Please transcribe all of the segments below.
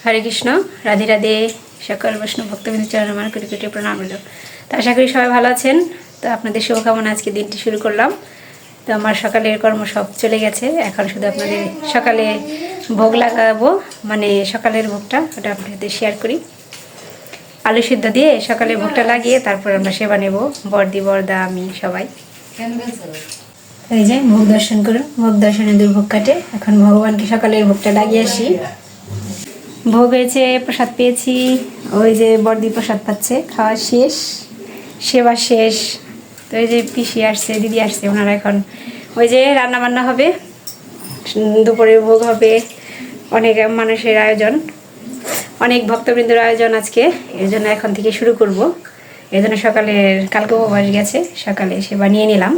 হরে কৃষ্ণ, রাধে রাধে। সকল বৈষ্ণব ভক্তবৃন্দ চরণে আমার কোটি কোটি প্রণাম রইল। তো আশা করি সবাই ভালো আছেন। তো আপনাদের শুভকামনা আজকে দিনটি শুরু করলাম। তো আমার সকালের কর্ম সব চলে গেছে, এখন শুধু আপনাদের সকালে ভোগ লাগাবো, মানে সকালের ভোগটা ওটা আপনাদের শেয়ার করি। আলু সিদ্ধ দিয়ে সকালে ভোগটা লাগিয়ে তারপর আমরা সেবা নেব, বর্দি বর্দা আমি সবাই। এই যে ভোগ দর্শন করুন, ভোগ দর্শনে দুর্ভোগ কাটে। এখন ভগবানকে সকালের ভোগটা লাগিয়ে আসি। ভোগ হয়েছে, প্রসাদ পেয়েছি, ওই যে বর্দি প্রসাদ পাচ্ছে, খাওয়া শেষ, সেবা শেষ। তো এই যে পিসি আসছে, দিদি আসছে, ওনারা এখন ওই যে রান্না বান্না হবে, দুপুরে ভোগ হবে, অনেক মানুষের আয়োজন, অনেক ভক্তবৃন্দর আয়োজন আজকে। এর জন্য এখন থেকে শুরু করব। এর জন্য সকালের কালকে উপবাস গেছে, সকালে সেবা নিয়ে নিলাম।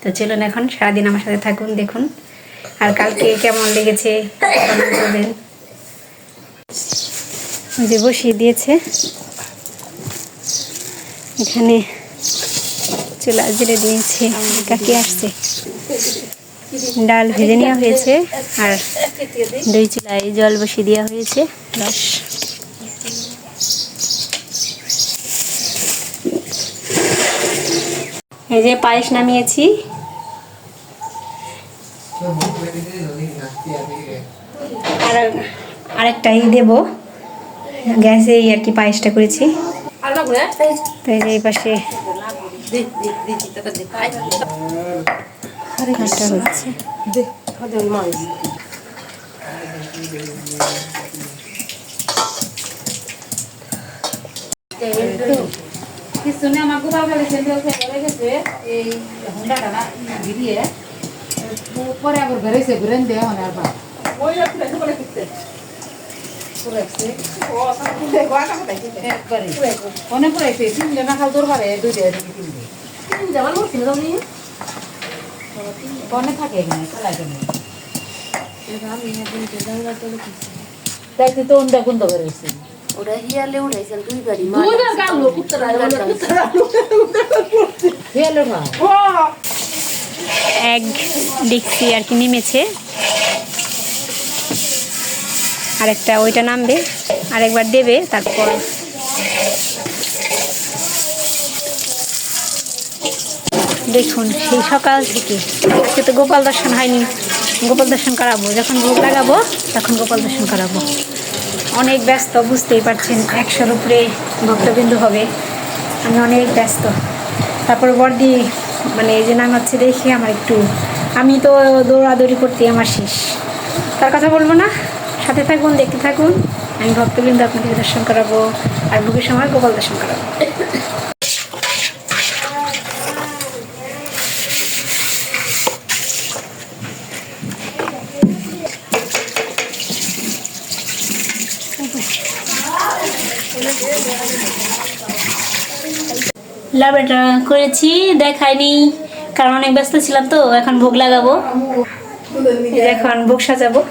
তো চলুন এখন সারাদিন আমার সাথে থাকুন, দেখুন আর কালকে কেমন লেগেছে কমেন্ট করবেন। ওই যে বসিয়ে দিয়েছে, এখানে চুলা জেলে দিয়েছে, কাকি আসছে, ডাল ভেজে নেওয়া হয়েছে আর দই চুলায় জল বসিয়ে দেওয়া হয়েছে। রস এই যে পায়েস নামিয়েছি, আর আরেকটাই দেবো গ্যাসেই আর কি, পায়েসটা করেছি। তো এই পাশে হচ্ছে শুনে আমার গোপাল গেলে গেছে এই হুন্ডাটা না ঘিরিয়ে পরে আবার বেরোইছে ঘুরেন দেওয়া মানে আর অনেক পড়াইছে তিনটে না খাল তোর পারে দুই অনেক থাকে এখানে দেখতে তো অন্যটা গুন্দ বেরোইছে। ওরা হিয়ালে উঠাইছেন দুই গাড়ি এক ডিক্সি আর কি নেমেছে, আরেকটা ওইটা নামবে, আরেকবার দেবে। তারপর দেখুন সেই সকাল থেকে আজকে তো গোপাল দর্শন হয়নি, গোপাল দর্শন করাবো, যখন ভোগ লাগাবো তখন গোপাল দর্শন করাবো। অনেক ব্যস্ত, বুঝতেই পারছেন, 100-র উপরে ভক্তবিন্দু হবে, আমি অনেক ব্যস্ত। তারপর বর্দি মানে এই যে নামাচ্ছে দেখে আমার একটু, আমি তো দৌড়াদৌড়ি করতে আমার শেষ, তার কথা বলবো না, সাথে থাকুন, দেখতে থাকুন। আমি ভক্তবৃন্দ আপনাদের দর্শন করাবো আর ভোগের সময় গোপাল দর্শন করাবো। লাবড়াটা করেছি, দেখায়নি কারণ অনেক ব্যস্ত ছিলাম। তো এখন ভোগ লাগাবো, এখন ভোগ সাজাবো।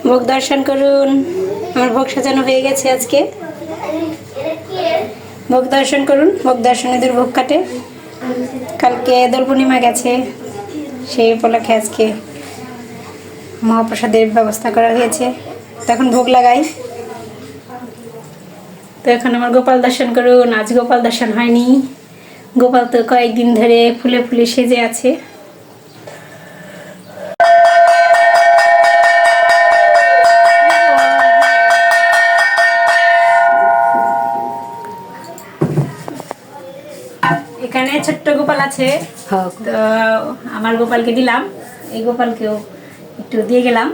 ভোগ দর্শন করুন, আমার ভোগ সাজানো হয়ে গেছে আজকে। ভোগ দর্শন করুন, ভোগ দর্শনে দুর্ভোগ কাটে। কালকে দোল পূর্ণিমা গেছে, সেই উপলক্ষে আজকে মহাপ্রসাদের ব্যবস্থা করা হয়েছে। তখন ভোগ লাগাই। তো এখন আমার গোপাল দর্শন করুন, আজ গোপাল দর্শন হয়নি, গোপাল তো কয়েকদিন ধরে ফুলে ফুলে সেজে আছে। এখানে ছোট্ট গোপাল আছে, তো আমার গোপালকে দিলাম, এই গোপালকেও একটু দিয়ে গেলাম।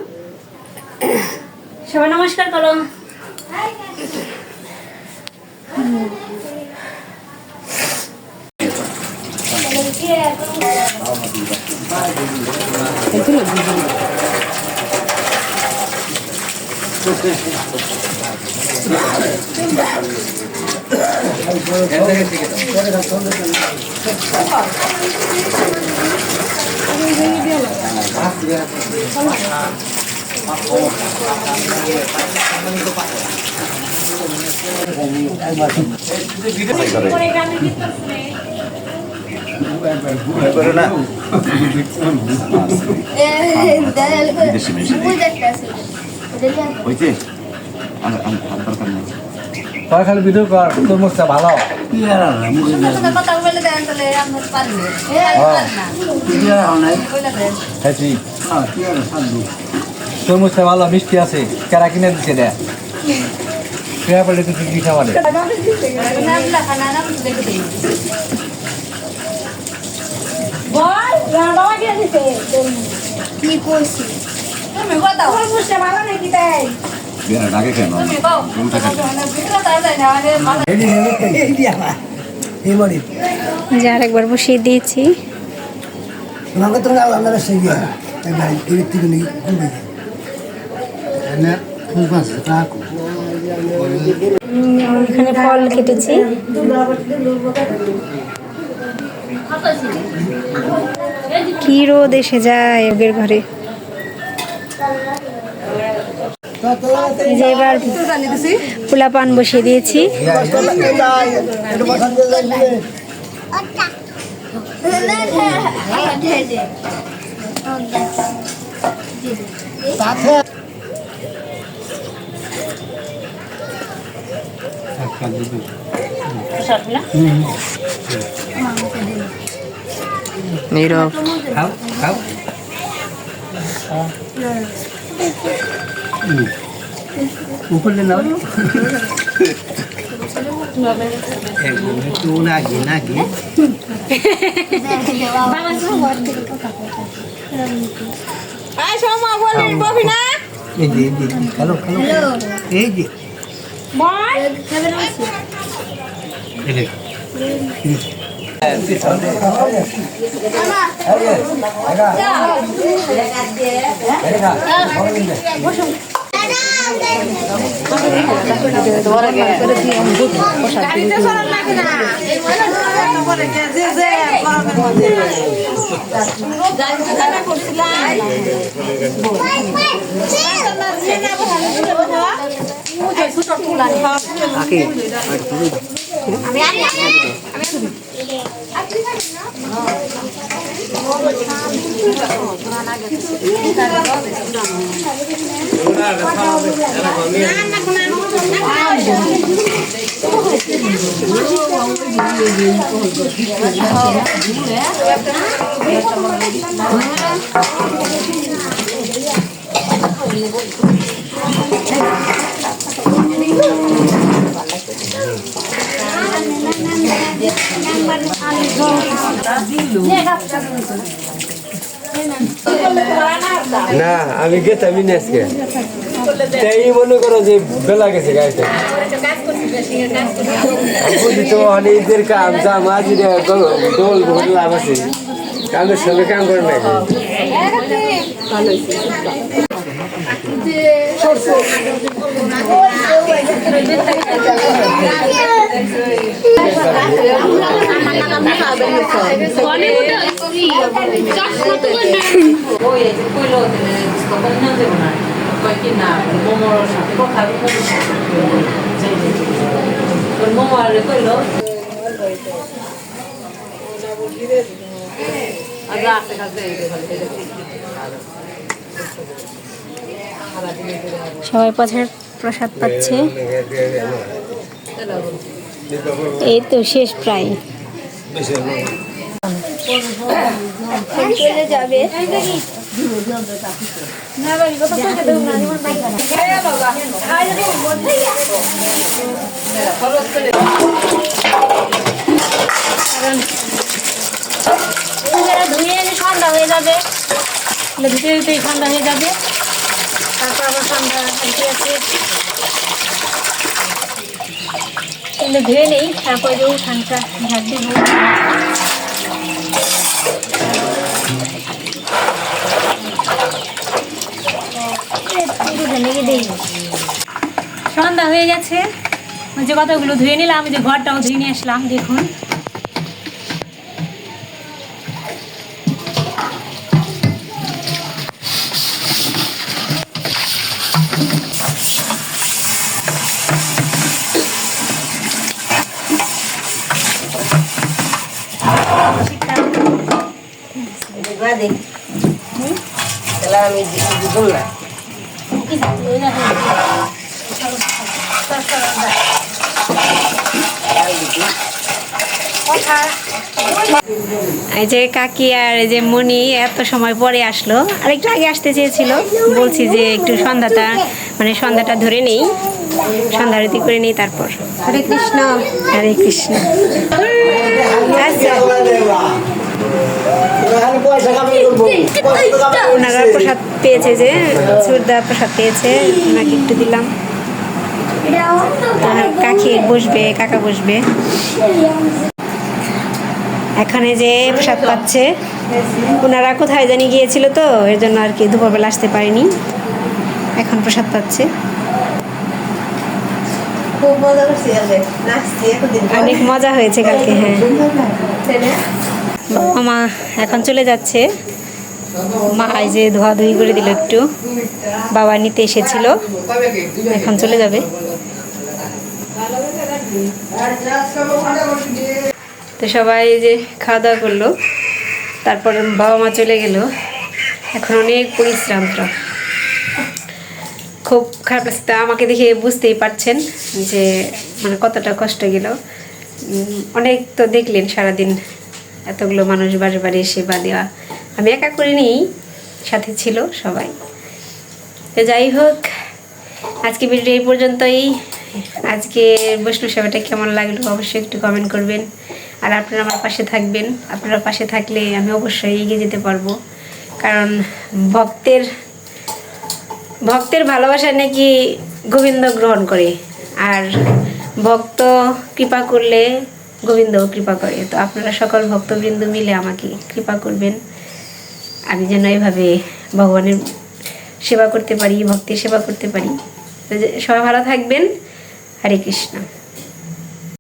সবাই নমস্কার করো। তোর খালি ভিডিও কর তরমুজটা ভালো খাইছি তরমুজটা ভালো মিষ্টি আছে কেরা কিনে দিচ্ছে রে কেরা পড়লে তুই কি খাবারে কি করছি ডাকে কেন যে আরেকবার বসিয়ে দিয়েছি এখানে ফল কেটেছি কি রোদ এসে যায় ওদের ঘরে এই যে এবার পোলা পান বসিয়ে দিয়েছি নীরব খাও খাও উপরে নাও একটু নাগি নাগি এই যে হ্যালো হ্যালো এই যে না আমি গেতামই না আজকে তাই মনে করো যে বেলা গেছে গাড়িতে বুঝি তো অনেকদের কাম জাম আজি দোল ভরে লাভ আছে কামের সঙ্গে কাম করে নাকি সবাই প্রসাদ পাচ্ছে এই তো শেষ প্রায় চলে যাবে ধুয়ে ঠান্ডা হয়ে যাবে ধুতে ধুতেই ঠান্ডা হয়ে যাবে তারপর আবার ঠান্ডা হালকি আছে কিন্তু ধুয়ে নেই তারপরে যে ঠান্ডা ঝাঁক দিব সন্ধ্যা হয়ে গেছে ওই যে কতগুলো ধুয়ে নিলাম ওই যে ঘরটাও ধুয়ে নিয়ে আসলাম দেখুন আমি এই যে কাকি আর এই যে মনি এত সময় পরে আসলো, আর একটু আগে আসতে চেয়েছিল, বলছি যে একটু সন্ধ্যাটা ধরে নেই, সন্ধ্যা আরতি করে নেই, তারপর হরে কৃষ্ণ। হরে কৃষ্ণ। আচ্ছা, ওনারা প্রসাদ পেয়েছে, যে সুরদা প্রসাদ পেয়েছে, ওনাকে একটু দিলাম। কাকি বসবে, কাকা বসবে। এখানে যে প্রসাদ পাচ্ছে, ওনারা কোথায় জানি গিয়েছিল, তো এর জন্য আর কি দুপুরবেলা আসতে পারিনি, এখন প্রসাদ পাচ্ছে। খুব মজা করছি, নাচছি এতদিন। অনেক মজা হয়েছে কালকে। হ্যাঁ, মা এখন চলে যাচ্ছে। মা এই যে ধোয়াধুয়ি করে দিল একটু, বাবা নিতে এসেছিল, এখন চলে যাবে। তো সবাই যে খাওয়া দাওয়া করলো, তারপর বাবা মা চলে গেল। এখন অনেক পরিশ্রান্ত, খুব খারাপ লাগছে। তা আমাকে দেখে বুঝতেই পারছেন যে কতটা কষ্ট গেল। অনেক তো দেখলেন সারাদিন, এতগুলো মানুষ বাড়ি বাড়ি এসে বা দেওয়া, আমি একা করিনি, সাথে ছিল সবাই। তো যাই হোক, আজকে ভিডিও এই পর্যন্তই। আজকে বৈষ্ণব সেবাটা কেমন লাগলো অবশ্যই একটু কমেন্ট করবেন, আর আপনারা আমার পাশে থাকবেন। আপনারা পাশে থাকলে আমি অবশ্যই এগিয়ে যেতে পারবো, কারণ ভক্তের ভালোবাসা নাকি গোবিন্দ গ্রহণ করে, আর ভক্ত কৃপা করলে গোবিন্দও কৃপা করে। তো আপনারা সকল ভক্তবৃন্দ মিলে আমাকে কৃপা করবেন, আমি যেন এভাবে ভগবানের সেবা করতে পারি, ভক্তির সেবা করতে পারি। তো সবাই ভালো থাকবেন। হরে কৃষ্ণ।